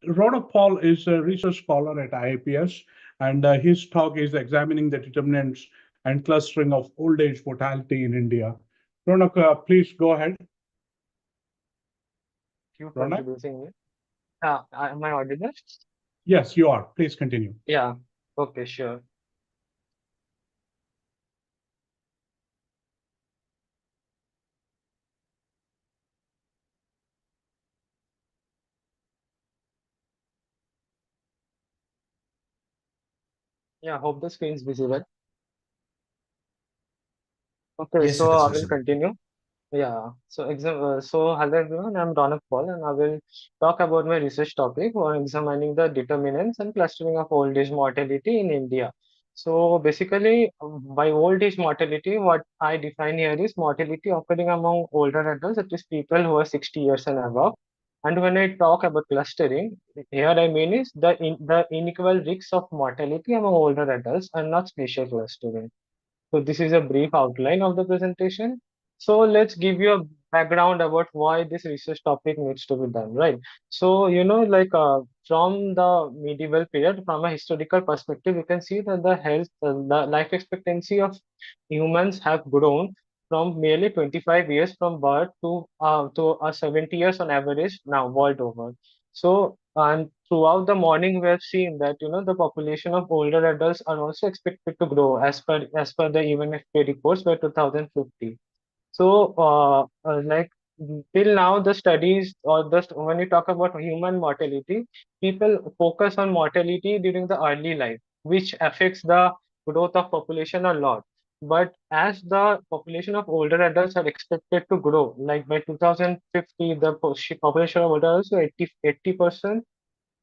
Ronak Paul is a research scholar at IAPS, and his talk is examining the determinants and clustering of old age mortality in India. Ronak, please go ahead. You for Ronak? introducing me. Am I audible? Yes, you are. Please continue. Yeah. Okay, sure. Yeah, hope the screen is visible. Okay, Yes, so it is I will visible. continue. Yeah. So hello everyone, I'm Ronak Paul and I will talk about my research topic on examining the determinants and clustering of old age mortality in India. So basically, by old age mortality, what I define here is mortality occurring among older adults, that is people who are 60 years and above. And when I talk about clustering, here I mean is the unequal risks of mortality among older adults and not spatial clustering. So this is a brief outline of the presentation. So let's give you a background about why this research topic needs to be done, right? So, from the medieval period, from a historical perspective, you can see that the life expectancy of humans have grown from merely 25 years from birth to 70 years on average now world over. So, and throughout the morning, we have seen that the population of older adults are also expected to grow as per the UNFPA reports by 2050. So, till now, the studies or when you talk about human mortality, people focus on mortality during the early life, which affects the growth of population a lot. But as the population of older adults are expected to grow, like by 2050, the population of older adults is 80%,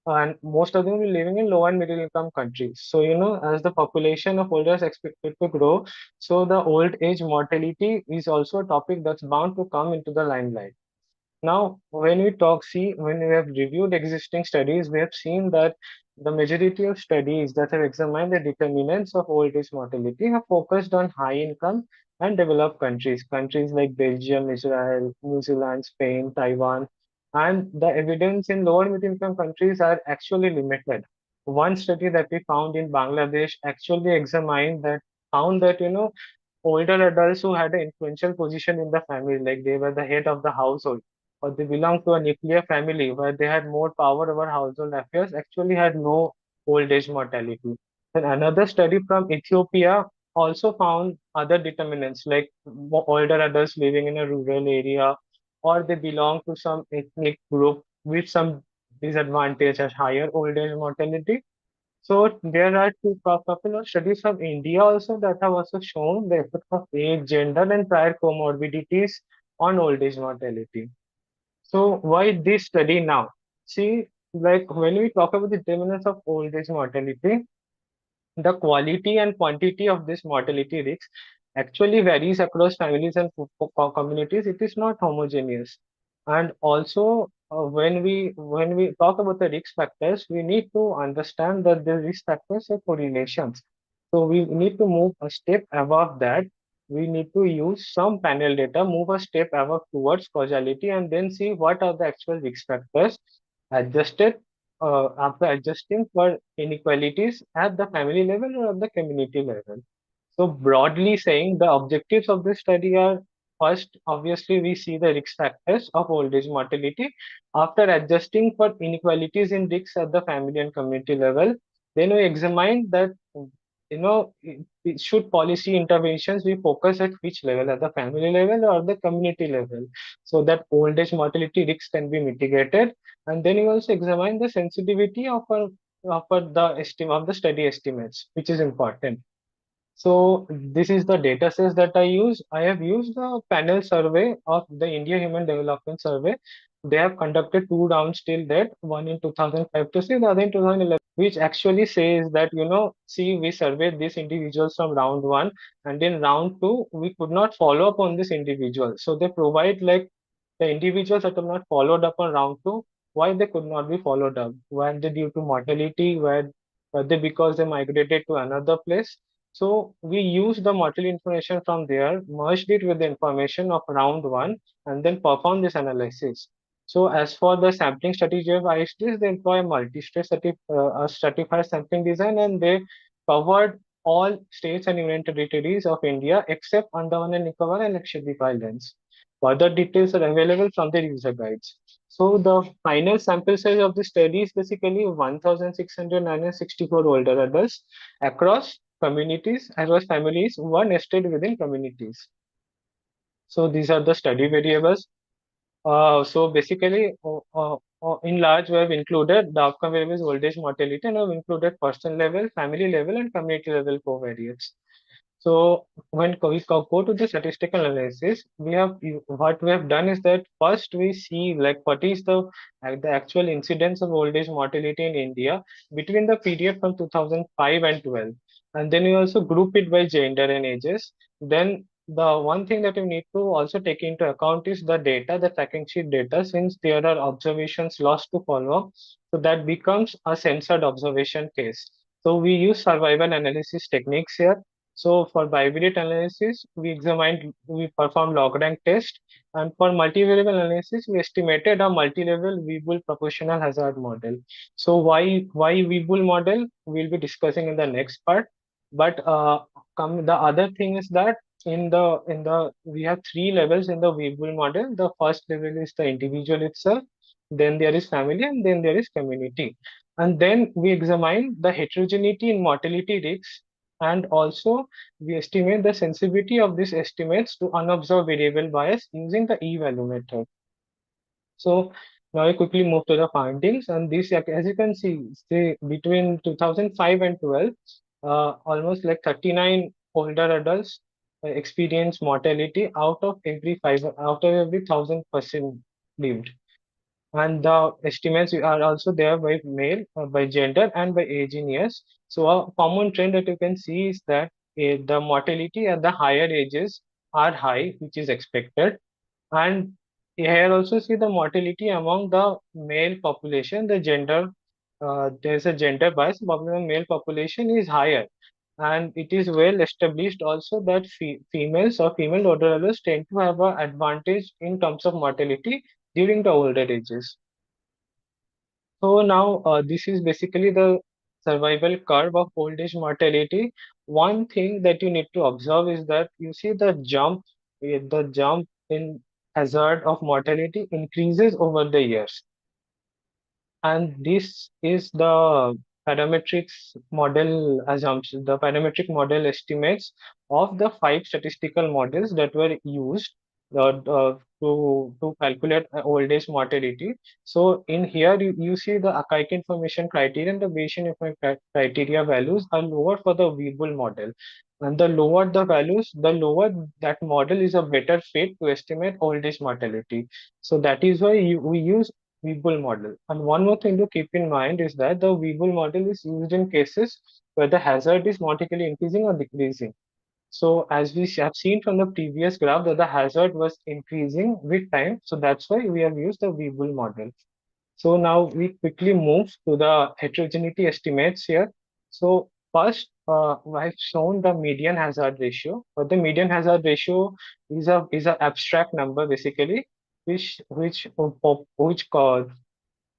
and most of them will be living in low and middle income countries. So, as the population of older is expected to grow, so the old age mortality is also a topic that's bound to come into the limelight. Now, when we have reviewed existing studies, we have seen that the majority of studies that have examined the determinants of old age mortality have focused on high income and developed countries, countries like Belgium, Israel, New Zealand, Spain, Taiwan, and the evidence in lower middle income countries are actually limited. One study that we found in Bangladesh actually examined that found that older adults who had an influential position in the family, like they were the head of the household, or they belonged to a nuclear family where they had more power over household affairs, actually had no old age mortality. Then another study from Ethiopia also found other determinants like older adults living in a rural area, or they belong to some ethnic group with some disadvantage as higher old age mortality. So there are couple of studies from India also that have also shown the effect of age, gender, and prior comorbidities on old age mortality. So why this study now? See, like when we talk about the determinants of old age mortality, the quality and quantity of this mortality risk actually varies across families and communities. It is not homogeneous. And also, when we talk about the risk factors, we need to understand that the risk factors are correlations. So we need to move a step above that. We need to use some panel data, move a step above towards causality, and then see what are the actual risk factors adjusted after adjusting for inequalities at the family level or at the community level. So broadly saying, the objectives of this study are first, obviously, we see the risk factors of old age mortality. After adjusting for inequalities in risks at the family and community level, then we examine that, should policy interventions be focused at which level, at the family level or the community level, so that old age mortality risks can be mitigated. And then you also examine the sensitivity of the study estimates, which is important. So this is the data sets that I use. I have used the panel survey of the India Human Development Survey. They have conducted two rounds till date, one in 2005 to 6, the other in 2011, which actually says that, see, we surveyed these individuals from round one, and in round two, we could not follow up on this individual. So they provide like the individuals that are not followed up on round two, why they could not be followed up? Were they due to mortality? Were they because they migrated to another place? So we used the mortality information from there, merged it with the information of round one, and then performed this analysis. So as for the sampling strategy of ISDs, they employ a a stratified sampling design, and they covered all states and union territories of India except Andaman and Nicobar and Lakshadweep Islands. Further details are available from the user guides. So the final sample size of the study is basically 1,664 older adults across communities as well as families who are nested within communities. So these are the study variables. So basically, in large, we have included the outcome variables, old age mortality, and we have included person level, family level, and community level covariates. So when go to the statistical analysis, what we have done is that first we see like what is the actual incidence of old age mortality in India between the period from 2005 and 12, and then we also group it by gender and ages. Then the one thing that you need to also take into account is the data, the tracking sheet data, since there are observations lost to follow up. So that becomes a censored observation case. So we use survival analysis techniques here. So for bivariate analysis, we performed log rank test, and for multivariable analysis, we estimated a multi-level Weibull proportional hazard model. So why Weibull model? We'll be discussing in the next part. But the other thing is that in the we have three levels in the Weibull model. The first level is the individual itself, then there is family, and then there is community. And then we examine the heterogeneity in mortality risks, and also we estimate the sensitivity of these estimates to unobserved variable bias using the e-value method. So now I quickly move to the findings, and this, as you can see, say between 2005 and 12, almost like 39 older adults experience mortality out of every 1,000 person lived. And the estimates are also there by male, by gender, and by age in years. So a common trend that you can see is that the mortality at the higher ages are high, which is expected. And here also see the mortality among the male population, there's a gender bias, among the male population is higher. And it is well established also that females or female older adults tend to have an advantage in terms of mortality during the older ages. So now this is basically the survival curve of old age mortality. One thing that you need to observe is that you see the jump in hazard of mortality increases over the years. And this is the parametrics model assumption, the parametric model estimates of the five statistical models that were used to calculate old age mortality. So in here, you see the archaic information criteria and the Bayesian information criteria values are lower for the Weibull model. And the lower the values, the lower that model is a better fit to estimate old age mortality. So that is why we use Weibull model. And one more thing to keep in mind is that the Weibull model is used in cases where the hazard is not equally increasing or decreasing. So as we have seen from the previous graph that the hazard was increasing with time. So that's why we have used the Weibull model. So now we quickly move to the heterogeneity estimates here. So first, I've shown the median hazard ratio. But the median hazard ratio is a abstract number basically, which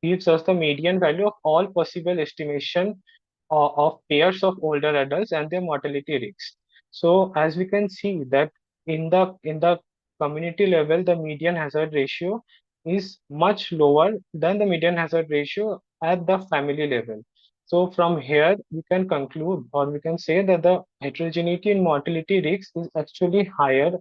gives us the median value of all possible estimation of pairs of older adults and their mortality risks. So as we can see that in the community level, the median hazard ratio is much lower than the median hazard ratio at the family level. So from here, we can conclude or we can say that the heterogeneity in mortality risks is actually higher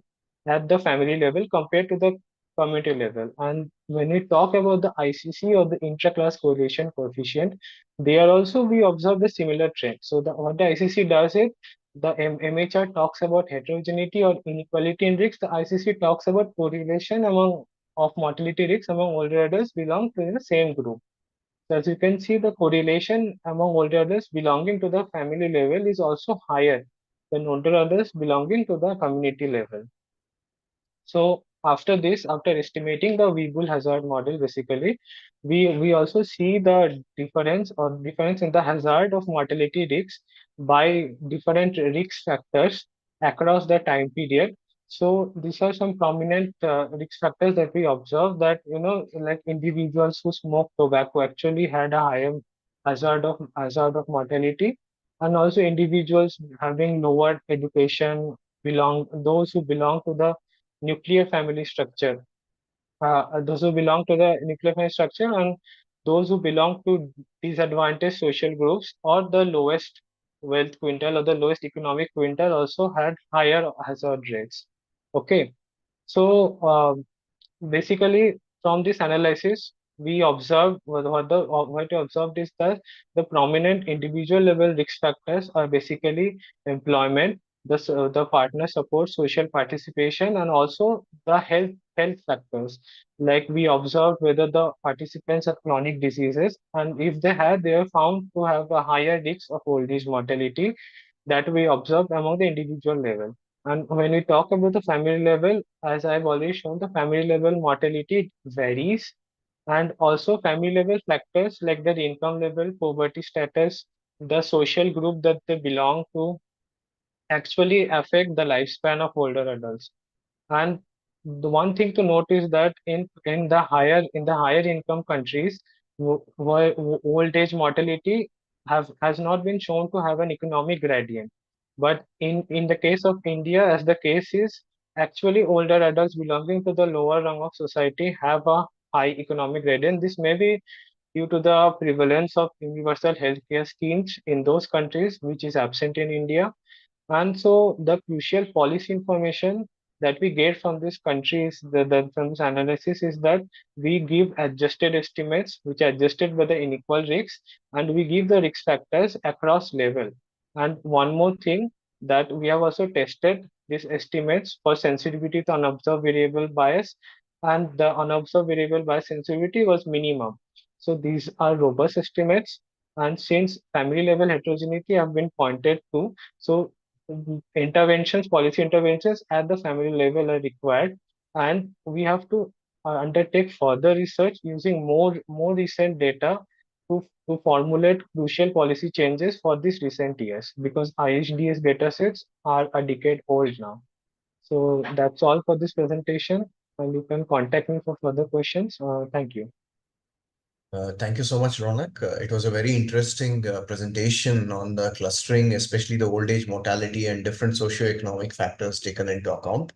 at the family level compared to the community level. And when we talk about the ICC or the intra-class correlation coefficient, there also we observe the similar trend. So what the ICC does is the MHR talks about heterogeneity or inequality in risks. The ICC talks about correlation among of mortality risks among older adults belong to the same group. So as you can see, the correlation among older adults belonging to the family level is also higher than older adults belonging to the community level. So after this, after estimating the Weibull hazard model, basically, we also see the difference in the hazard of mortality risks by different risk factors across the time period. So these are some prominent risk factors that we observe that, like individuals who smoke tobacco actually had a higher hazard of mortality, and also individuals having lower education those who belong to the nuclear family structure, those who belong to the nuclear family structure, and those who belong to disadvantaged social groups or the lowest wealth quintile or the lowest economic quintile also had higher hazard rates. Okay, so basically, from this analysis, we observed what we observed is that the prominent individual level risk factors are basically employment, the partner support, social participation, and also the health factors. Like we observed whether the participants have chronic diseases, and if they had, they are found to have a higher risk of old age mortality that we observed among the individual level. And when we talk about the family level, as I've already shown, the family level mortality varies. And also family level factors like their income level, poverty status, the social group that they belong to actually affect the lifespan of older adults. And the one thing to note is that in the higher income countries, where old age mortality has not been shown to have an economic gradient. But in the case of India, as the case is, actually older adults belonging to the lower rung of society have a high economic gradient. This may be due to the prevalence of universal healthcare schemes in those countries, which is absent in India. And so the crucial policy information that we get from these countries, from this analysis, is that we give adjusted estimates, which are adjusted by the unequal risks, and we give the risk factors across level. And one more thing, that we have also tested these estimates for sensitivity to unobserved variable bias, and the unobserved variable bias sensitivity was minimum. So these are robust estimates, and since family level heterogeneity have been pointed to, so policy interventions at the family level are required, and we have to undertake further research using more recent data to formulate crucial policy changes for these recent years, because IHDS datasets are a decade old now. So that's all for this presentation, and you can contact me for further questions. Thank you. Thank you so much, Ronak. It was a very interesting presentation on the clustering, especially the old age mortality and different socio-economic factors taken into account.